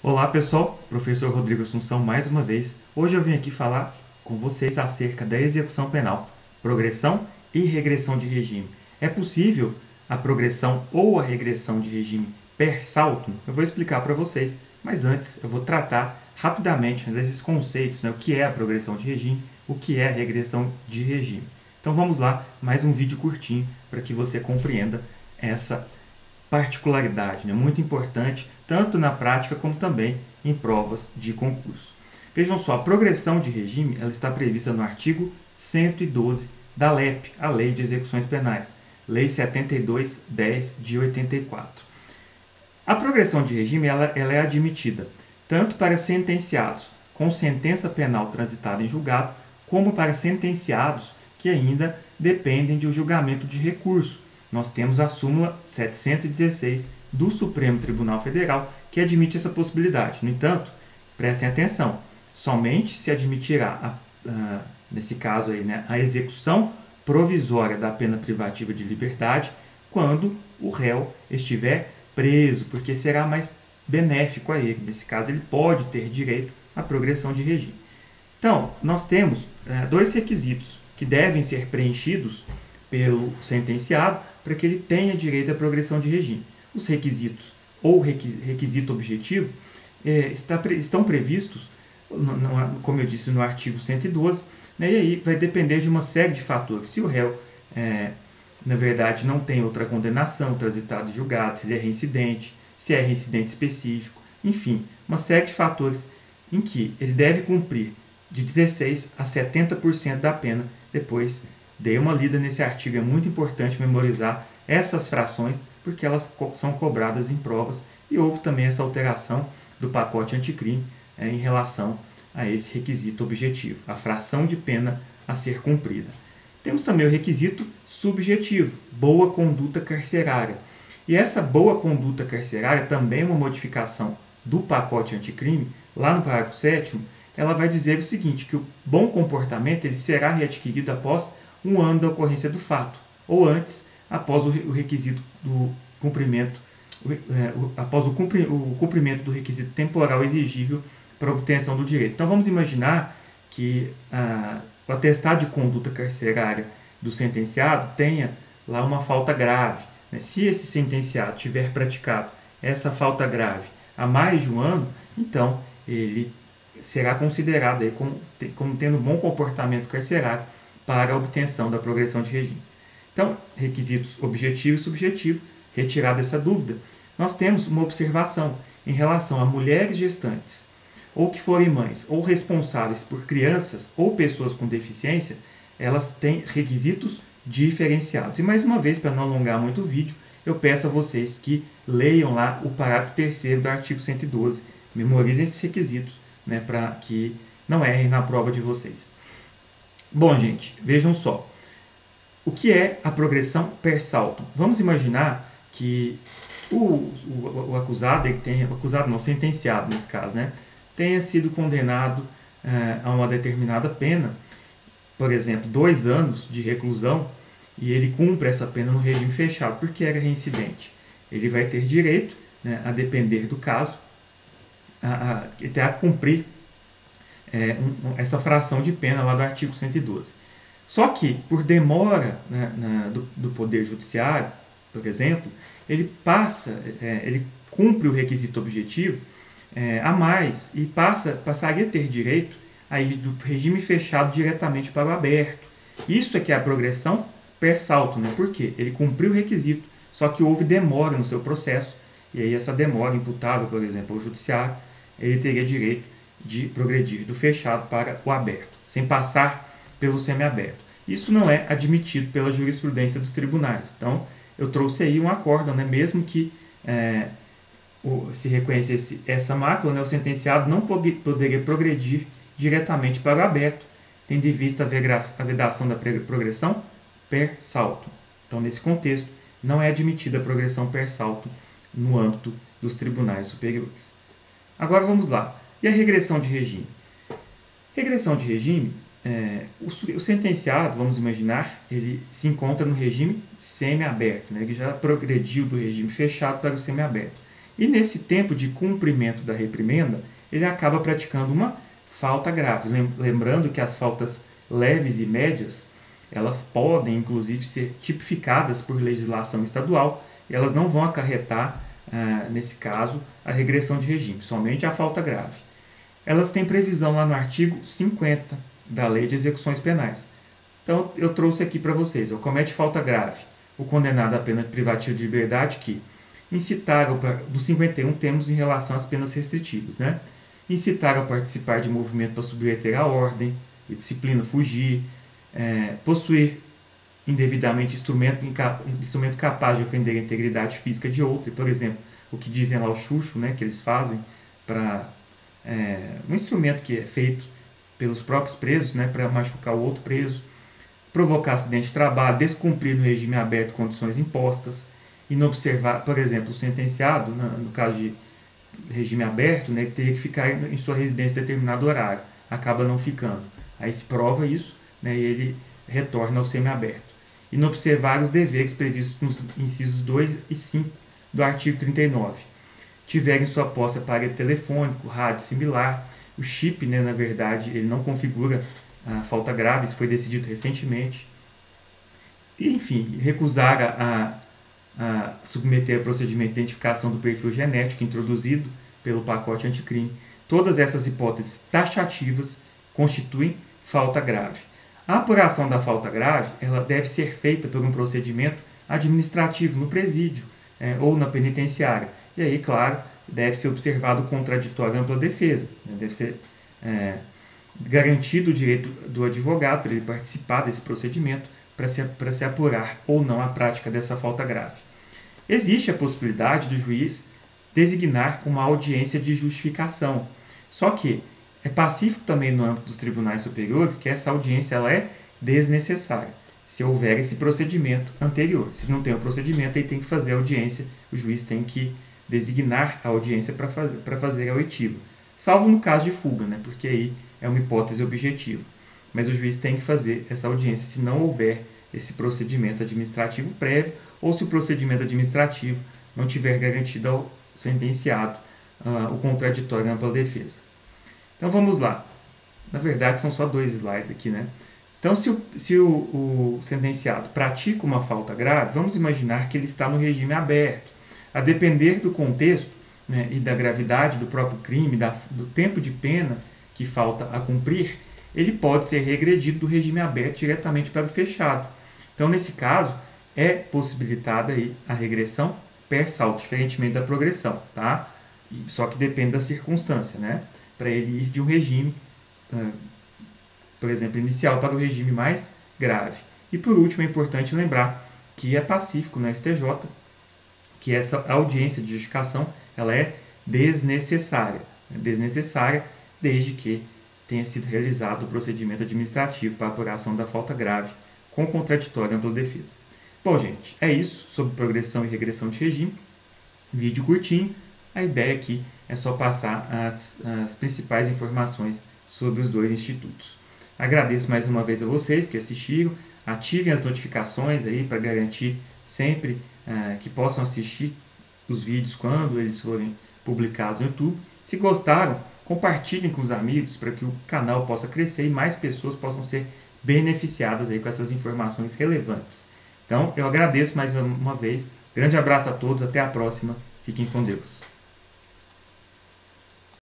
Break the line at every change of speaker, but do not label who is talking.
Olá pessoal, professor Rodrigo Assunção mais uma vez. Hoje eu vim aqui falar com vocês acerca da execução penal, progressão e regressão de regime. É possível a progressão ou a regressão de regime per saltum? Eu vou explicar para vocês, mas antes eu vou tratar rapidamente desses conceitos, o que é a progressão de regime, o que é a regressão de regime. Então vamos lá, mais um vídeo curtinho para que você compreenda essa particularidade, muito importante, tanto na prática como também em provas de concurso. Vejam só, a progressão de regime ela está prevista no artigo 112 da LEP, a Lei de Execuções Penais, Lei 72/10 de 84. A progressão de regime ela é admitida tanto para sentenciados com sentença penal transitada em julgado, como para sentenciados que ainda dependem de um julgamento de recurso. Nós temos a súmula 716 do Supremo Tribunal Federal que admite essa possibilidade. No entanto, prestem atenção, somente se admitirá, nesse caso aí, a execução provisória da pena privativa de liberdade quando o réu estiver preso, porque será mais benéfico a ele. Nesse caso, ele pode ter direito à progressão de regime. Então, nós temos dois requisitos que devem ser preenchidos pelo sentenciado para que ele tenha direito à progressão de regime. Os requisitos ou requisito objetivo estão previstos, como eu disse, no artigo 112, e aí vai depender de uma série de fatores. Se o réu, na verdade, não tem outra condenação, transitado e julgado, se ele é reincidente, se é reincidente específico, enfim, uma série de fatores em que ele deve cumprir de 16% a 70% da pena. Depois dei uma lida nesse artigo, é muito importante memorizar essas frações, porque elas são cobradas em provas, e houve também essa alteração do pacote anticrime em relação a esse requisito objetivo, a fração de pena a ser cumprida. Temos também o requisito subjetivo, boa conduta carcerária. E essa boa conduta carcerária também é uma modificação do pacote anticrime. Lá no parágrafo 7º, ela vai dizer o seguinte, que o bom comportamento ele será readquirido após um ano da ocorrência do fato, ou antes, após o requisito do cumprimento, após o cumprimento do requisito temporal exigível para a obtenção do direito. Então vamos imaginar que o atestado de conduta carcerária do sentenciado tenha lá uma falta grave. Se esse sentenciado tiver praticado essa falta grave há mais de um ano, então ele será considerado aí como tendo bom comportamento carcerário para a obtenção da progressão de regime. Então, requisitos objetivo e subjetivo, retirada essa dúvida, nós temos uma observação em relação a mulheres gestantes, ou que forem mães, ou responsáveis por crianças ou pessoas com deficiência, elas têm requisitos diferenciados. E mais uma vez, para não alongar muito o vídeo, eu peço a vocês que leiam lá o parágrafo 3º do artigo 112, memorizem esses requisitos, para que não errem na prova de vocês. Bom, gente, vejam só. O que é a progressão per saltum? Vamos imaginar que o acusado, sentenciado nesse caso, tenha sido condenado a uma determinada pena, por exemplo, 2 anos de reclusão, e ele cumpre essa pena no regime fechado, porque era reincidente. Ele vai ter direito, a depender do caso, até a cumprir essa fração de pena lá do artigo 112. Só que, por demora do Poder Judiciário, por exemplo, ele cumpre o requisito objetivo a mais e passaria a ter direito a ir do regime fechado diretamente para o aberto. Isso é que é a progressão per saltum, Por quê? Ele cumpriu o requisito, só que houve demora no seu processo, e aí essa demora imputável, por exemplo, ao judiciário, ele teria direito de progredir do fechado para o aberto, sem passar pelo semiaberto. Isso não é admitido pela jurisprudência dos tribunais. Então, eu trouxe aí um acórdão, mesmo que se reconhecesse essa mácula, o sentenciado não poderia progredir diretamente para o aberto, tendo em vista a vedação da progressão per saltum. Então, nesse contexto, não é admitida a progressão per saltum no âmbito dos tribunais superiores. Agora vamos lá. E a regressão de regime? Regressão de regime, o sentenciado, vamos imaginar, ele se encontra no regime semiaberto, ele já progrediu do regime fechado para o semiaberto. E nesse tempo de cumprimento da reprimenda, ele acaba praticando uma falta grave. Lembrando que as faltas leves e médias, elas podem, inclusive, ser tipificadas por legislação estadual e elas não vão acarretar, nesse caso, a regressão de regime, somente a falta grave. Elas têm previsão lá no artigo 50 da Lei de Execuções Penais. Então, eu trouxe aqui para vocês, comete falta grave, o condenado à pena privativa de liberdade que incitar, do 51 temos em relação às penas restritivas, né? Incitar a participar de movimento para subverter a ordem e disciplina, fugir, possuir indevidamente instrumento capaz de ofender a integridade física de outro, por exemplo, o que dizem lá o chucho, né, que eles fazem para um instrumento que é feito pelos próprios presos, né, para machucar o outro preso, provocar acidente de trabalho, descumprir no regime aberto condições impostas, inobservar, por exemplo, o sentenciado, no caso de regime aberto, né, teria que ficar em sua residência em determinado horário, acaba não ficando. Aí se prova isso, né, e ele retorna ao semiaberto. Inobservar os deveres previstos nos incisos 2 e 5 do artigo 39. Tiver em sua posse aparelho telefônico, rádio similar, o chip, né, na verdade, ele não configura a falta grave, isso foi decidido recentemente. E, enfim, recusar a submeter ao procedimento de identificação do perfil genético introduzido pelo pacote anticrime. Todas essas hipóteses taxativas constituem falta grave. A apuração da falta grave ela deve ser feita por um procedimento administrativo no presídio ou na penitenciária. E aí, claro, deve ser observado o contraditório ampla defesa. Deve ser garantido o direito do advogado para ele participar desse procedimento para se apurar ou não a prática dessa falta grave. Existe a possibilidade do juiz designar uma audiência de justificação. Só que é pacífico também no âmbito dos tribunais superiores que essa audiência ela é desnecessária, se houver esse procedimento anterior. Se não tem o procedimento, aí tem que fazer a audiência, o juiz tem que designar a audiência para fazer a oitiva. Salvo no caso de fuga, né? Porque aí é uma hipótese objetiva. Mas o juiz tem que fazer essa audiência se não houver esse procedimento administrativo prévio ou se o procedimento administrativo não tiver garantido ao sentenciado o contraditório ampla defesa. Então vamos lá. Na verdade são só 2 slides aqui, né? Então se o sentenciado pratica uma falta grave, vamos imaginar que ele está no regime aberto. A depender do contexto, né, e da gravidade do próprio crime, do tempo de pena que falta a cumprir, ele pode ser regredido do regime aberto diretamente para o fechado. Então, nesse caso, é possibilitada aí a regressão per salto, diferentemente da progressão, tá? Só que depende da circunstância, né? Para ele ir de um regime, por exemplo, inicial para o regime mais grave. E por último, é importante lembrar que é pacífico no STJ, que essa audiência de justificação ela é desnecessária. Desnecessária desde que tenha sido realizado o procedimento administrativo para apuração da falta grave com contraditório ampla defesa. Bom, gente, é isso sobre progressão e regressão de regime. Vídeo curtinho. A ideia aqui é só passar as principais informações sobre os 2 institutos. Agradeço mais uma vez a vocês que assistiram. Ativem as notificações aí para garantir sempre que possam assistir os vídeos quando eles forem publicados no YouTube. Se gostaram, compartilhem com os amigos para que o canal possa crescer e mais pessoas possam ser beneficiadas aí com essas informações relevantes. Então, eu agradeço mais uma vez. Grande abraço a todos, até a próxima. Fiquem com Deus.